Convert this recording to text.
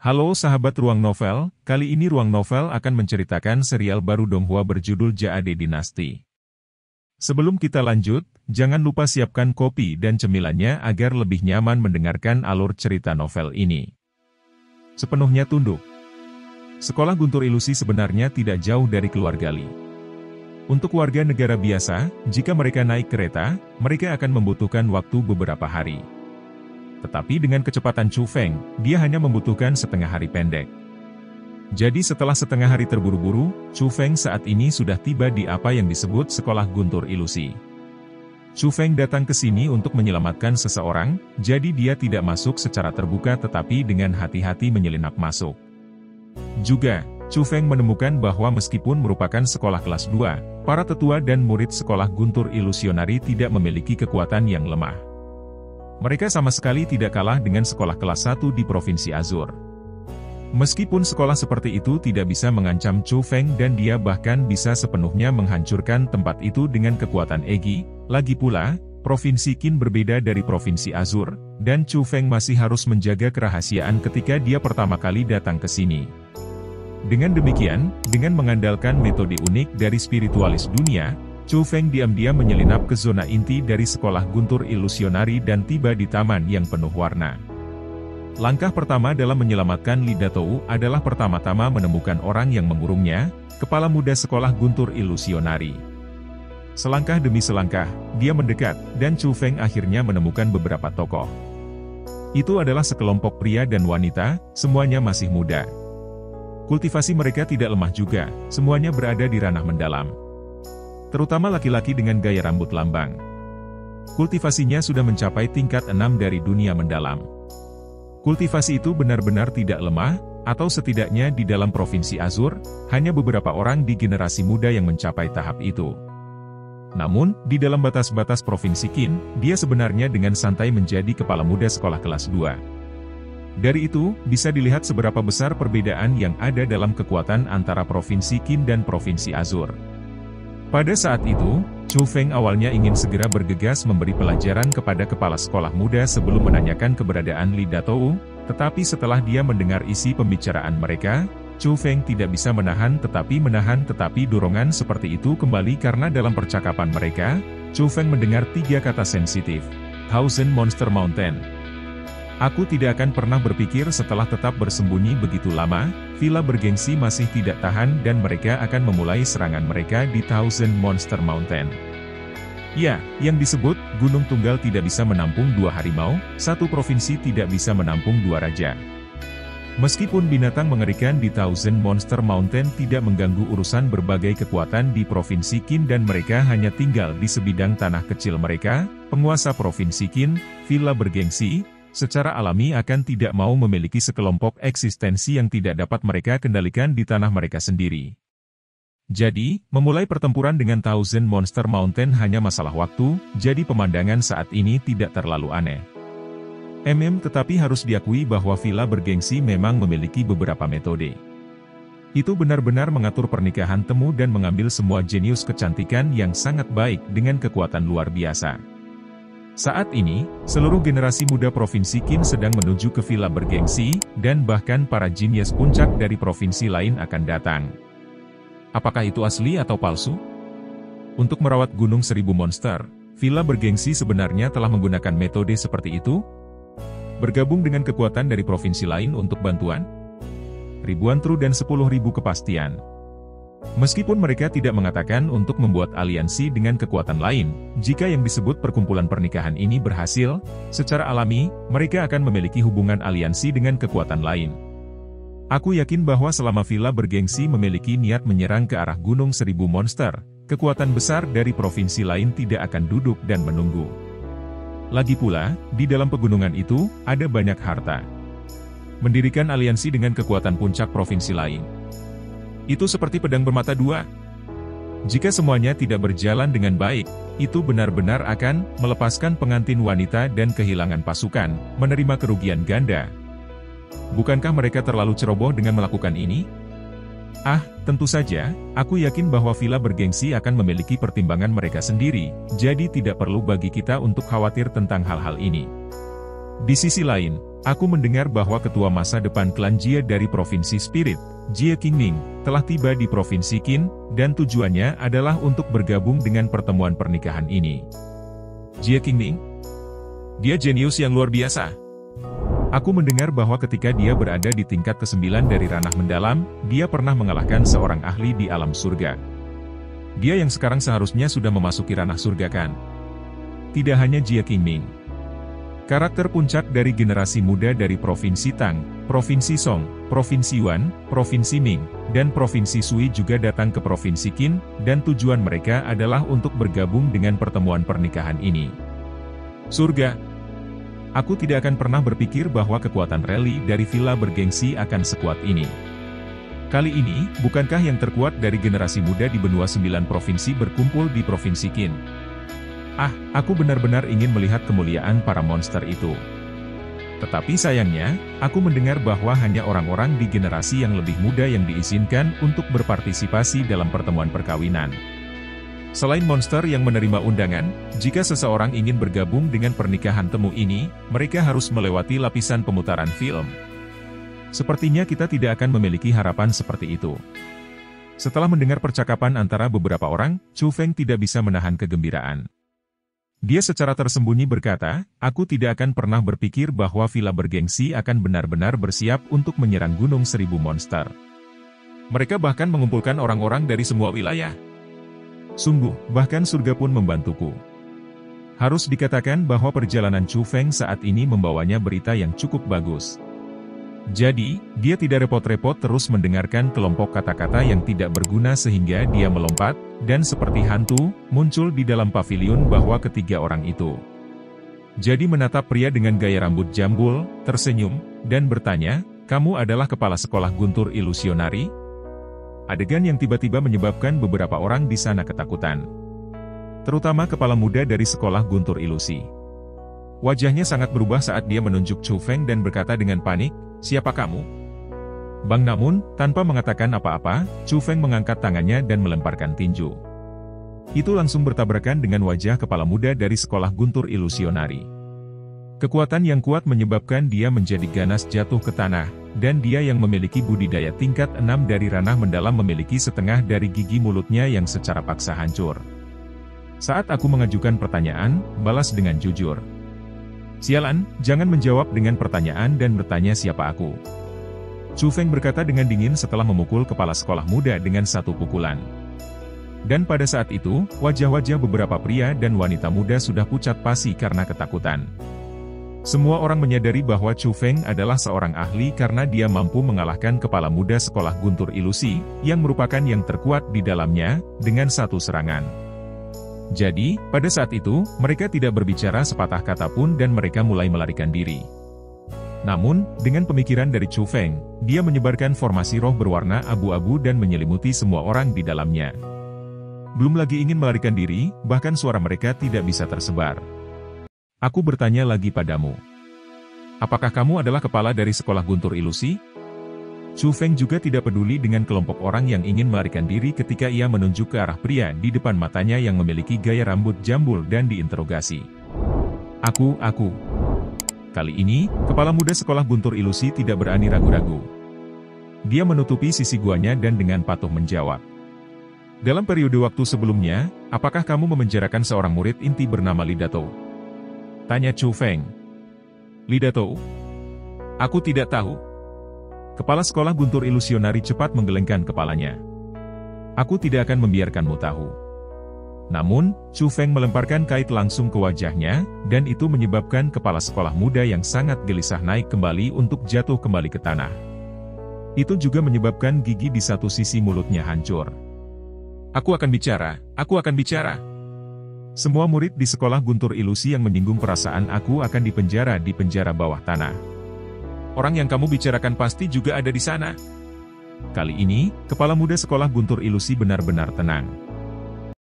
Halo sahabat Ruang Novel, kali ini Ruang Novel akan menceritakan serial baru Donghua berjudul Jade Dynasty. Sebelum kita lanjut, jangan lupa siapkan kopi dan cemilannya agar lebih nyaman mendengarkan alur cerita novel ini. Sepenuhnya tunduk. Sekolah Guntur Ilusi sebenarnya tidak jauh dari keluarga Li. Untuk warga negara biasa, jika mereka naik kereta, mereka akan membutuhkan waktu beberapa hari. Tetapi dengan kecepatan Chu Feng, dia hanya membutuhkan setengah hari pendek. Jadi setelah setengah hari terburu-buru, Chu Feng saat ini sudah tiba di apa yang disebut Sekolah Guntur Ilusi. Chu Feng datang ke sini untuk menyelamatkan seseorang, jadi dia tidak masuk secara terbuka tetapi dengan hati-hati menyelinap masuk. Juga, Chu Feng menemukan bahwa meskipun merupakan sekolah kelas 2, para tetua dan murid Sekolah Guntur Ilusionari tidak memiliki kekuatan yang lemah. Mereka sama sekali tidak kalah dengan sekolah kelas 1 di Provinsi Azur. Meskipun sekolah seperti itu tidak bisa mengancam Chu Feng dan dia bahkan bisa sepenuhnya menghancurkan tempat itu dengan kekuatan Egi, lagi pula, Provinsi Qin berbeda dari Provinsi Azur, dan Chu Feng masih harus menjaga kerahasiaan ketika dia pertama kali datang ke sini. Dengan demikian, dengan mengandalkan metode unik dari spiritualis dunia, Chu Feng diam-diam menyelinap ke zona inti dari Sekolah Guntur Ilusionari dan tiba di taman yang penuh warna. Langkah pertama dalam menyelamatkan Li Datou adalah pertama-tama menemukan orang yang mengurungnya, kepala muda Sekolah Guntur Ilusionari. Selangkah demi selangkah, dia mendekat, dan Chu Feng akhirnya menemukan beberapa tokoh. Itu adalah sekelompok pria dan wanita, semuanya masih muda. Kultivasi mereka tidak lemah juga, semuanya berada di ranah mendalam. Terutama laki-laki dengan gaya rambut lambang. Kultivasinya sudah mencapai tingkat 6 dari dunia mendalam. Kultivasi itu benar-benar tidak lemah, atau setidaknya di dalam Provinsi Azur, hanya beberapa orang di generasi muda yang mencapai tahap itu. Namun, di dalam batas-batas Provinsi Qin, dia sebenarnya dengan santai menjadi kepala muda sekolah kelas 2. Dari itu, bisa dilihat seberapa besar perbedaan yang ada dalam kekuatan antara Provinsi Qin dan Provinsi Azur. Pada saat itu, Chu Feng awalnya ingin segera bergegas memberi pelajaran kepada kepala sekolah muda sebelum menanyakan keberadaan Li Datou, tetapi setelah dia mendengar isi pembicaraan mereka, Chu Feng tidak bisa menahan tetapi dorongan seperti itu kembali karena dalam percakapan mereka, Chu Feng mendengar 3 kata sensitif. Thousand Monster Mountain. Aku tidak akan pernah berpikir setelah tetap bersembunyi begitu lama, Villa bergengsi masih tidak tahan dan mereka akan memulai serangan mereka di Thousand Monster Mountain. Ya, yang disebut, Gunung Tunggal tidak bisa menampung 2 harimau, satu provinsi tidak bisa menampung 2 raja. Meskipun binatang mengerikan di Thousand Monster Mountain tidak mengganggu urusan berbagai kekuatan di Provinsi Qin dan mereka hanya tinggal di sebidang tanah kecil mereka, penguasa Provinsi Qin, Villa bergengsi, secara alami akan tidak mau memiliki sekelompok eksistensi yang tidak dapat mereka kendalikan di tanah mereka sendiri. Jadi, memulai pertempuran dengan Thousand Monster Mountain hanya masalah waktu, jadi pemandangan saat ini tidak terlalu aneh. Tetapi harus diakui bahwa Villa bergengsi memang memiliki beberapa metode. Itu benar-benar mengatur pernikahan temu dan mengambil semua jenius kecantikan yang sangat baik dengan kekuatan luar biasa. Saat ini, seluruh generasi muda Provinsi Qin sedang menuju ke Villa bergengsi, dan bahkan para jenius puncak dari provinsi lain akan datang. Apakah itu asli atau palsu? Untuk merawat Gunung Seribu Monster, Villa bergengsi sebenarnya telah menggunakan metode seperti itu? Bergabung dengan kekuatan dari provinsi lain untuk bantuan? Ribuan true dan 10.000 kepastian. Meskipun mereka tidak mengatakan untuk membuat aliansi dengan kekuatan lain, jika yang disebut perkumpulan pernikahan ini berhasil, secara alami, mereka akan memiliki hubungan aliansi dengan kekuatan lain. Aku yakin bahwa selama Villa bergengsi memiliki niat menyerang ke arah Gunung Seribu Monster, kekuatan besar dari provinsi lain tidak akan duduk dan menunggu. Lagi pula, di dalam pegunungan itu, ada banyak harta. Mendirikan aliansi dengan kekuatan puncak provinsi lain. Itu seperti pedang bermata dua. Jika semuanya tidak berjalan dengan baik, itu benar-benar akan melepaskan pengantin wanita dan kehilangan pasukan, menerima kerugian ganda. Bukankah mereka terlalu ceroboh dengan melakukan ini? Tentu saja, aku yakin bahwa Villa bergengsi akan memiliki pertimbangan mereka sendiri, jadi tidak perlu bagi kita untuk khawatir tentang hal-hal ini. Di sisi lain, Aku mendengar bahwa ketua masa depan klan Jia dari Provinsi Spirit, Jia Qingming, telah tiba di Provinsi Qin, dan tujuannya adalah untuk bergabung dengan pertemuan pernikahan ini. Jia Qingming? Dia jenius yang luar biasa. Aku mendengar bahwa ketika dia berada di tingkat ke-9 dari ranah mendalam, dia pernah mengalahkan seorang ahli di alam surga. Dia yang sekarang seharusnya sudah memasuki ranah surga kan? Tidak hanya Jia Qingming. Karakter puncak dari generasi muda dari Provinsi Tang, Provinsi Song, Provinsi Yuan, Provinsi Ming, dan Provinsi Sui juga datang ke Provinsi Qin, dan tujuan mereka adalah untuk bergabung dengan pertemuan pernikahan ini. Surga. Aku tidak akan pernah berpikir bahwa kekuatan rally dari villa bergengsi akan sekuat ini. Kali ini, bukankah yang terkuat dari generasi muda di benua 9 provinsi berkumpul di Provinsi Qin? Ah, aku benar-benar ingin melihat kemuliaan para monster itu. Tetapi sayangnya, aku mendengar bahwa hanya orang-orang di generasi yang lebih muda yang diizinkan untuk berpartisipasi dalam pertemuan perkawinan. Selain monster yang menerima undangan, jika seseorang ingin bergabung dengan pernikahan temu ini, mereka harus melewati lapisan pemutaran film. Sepertinya kita tidak akan memiliki harapan seperti itu. Setelah mendengar percakapan antara beberapa orang, Chu Feng tidak bisa menahan kegembiraan. Dia secara tersembunyi berkata, aku tidak akan pernah berpikir bahwa villa bergengsi akan benar-benar bersiap untuk menyerang Gunung Seribu Monster. Mereka bahkan mengumpulkan orang-orang dari semua wilayah. Sungguh, bahkan surga pun membantuku. Harus dikatakan bahwa perjalanan Chu Feng saat ini membawanya berita yang cukup bagus. Jadi, dia tidak repot-repot terus mendengarkan kelompok kata-kata yang tidak berguna sehingga dia melompat, dan seperti hantu, muncul di dalam pavilion bahwa ketiga orang itu. Jadi menatap pria dengan gaya rambut jambul, tersenyum, dan bertanya, kamu adalah kepala sekolah Guntur Ilusionari? Adegan yang tiba-tiba menyebabkan beberapa orang di sana ketakutan. Terutama kepala muda dari sekolah Guntur Ilusi. Wajahnya sangat berubah saat dia menunjuk Chu Feng dan berkata dengan panik, siapa kamu? Bang namun, tanpa mengatakan apa-apa, Chu Feng mengangkat tangannya dan melemparkan tinju. Itu langsung bertabrakan dengan wajah kepala muda dari sekolah Guntur Ilusionari. Kekuatan yang kuat menyebabkan dia menjadi ganas jatuh ke tanah, dan dia yang memiliki budidaya tingkat 6 dari ranah mendalam memiliki setengah dari gigi mulutnya yang secara paksa hancur. Saat aku mengajukan pertanyaan, balas dengan jujur. Sialan, jangan menjawab dengan pertanyaan dan bertanya siapa aku. Chu Feng berkata dengan dingin setelah memukul kepala sekolah muda dengan satu pukulan. Dan pada saat itu, wajah-wajah beberapa pria dan wanita muda sudah pucat pasi karena ketakutan. Semua orang menyadari bahwa Chu Feng adalah seorang ahli karena dia mampu mengalahkan kepala muda sekolah Guntur Ilusi, yang merupakan yang terkuat di dalamnya, dengan satu serangan. Jadi, pada saat itu, mereka tidak berbicara sepatah kata pun dan mereka mulai melarikan diri. Namun, dengan pemikiran dari Chu Feng, dia menyebarkan formasi roh berwarna abu-abu dan menyelimuti semua orang di dalamnya. Belum lagi ingin melarikan diri, bahkan suara mereka tidak bisa tersebar. Aku bertanya lagi padamu. Apakah kamu adalah kepala dari sekolah Guntur Ilusi? Chu Feng juga tidak peduli dengan kelompok orang yang ingin melarikan diri ketika ia menunjuk ke arah pria di depan matanya yang memiliki gaya rambut jambul dan diinterogasi. Aku. Kali ini, kepala muda sekolah Guntur Ilusi tidak berani ragu-ragu. Dia menutupi sisi guanya dan dengan patuh menjawab. Dalam periode waktu sebelumnya, apakah kamu memenjarakan seorang murid inti bernama Li Datou? Tanya Chu Feng. Li Datou? Aku tidak tahu. Kepala sekolah Guntur Ilusionari cepat menggelengkan kepalanya. Aku tidak akan membiarkanmu tahu. Namun, Chu Feng melemparkan kait langsung ke wajahnya, dan itu menyebabkan kepala sekolah muda yang sangat gelisah naik kembali untuk jatuh kembali ke tanah. Itu juga menyebabkan gigi di satu sisi mulutnya hancur. Aku akan bicara. Semua murid di sekolah Guntur Ilusi yang menyinggung perasaan aku akan dipenjara di penjara bawah tanah. Orang yang kamu bicarakan pasti juga ada di sana. Kali ini, kepala muda sekolah Guntur Ilusi benar-benar tenang.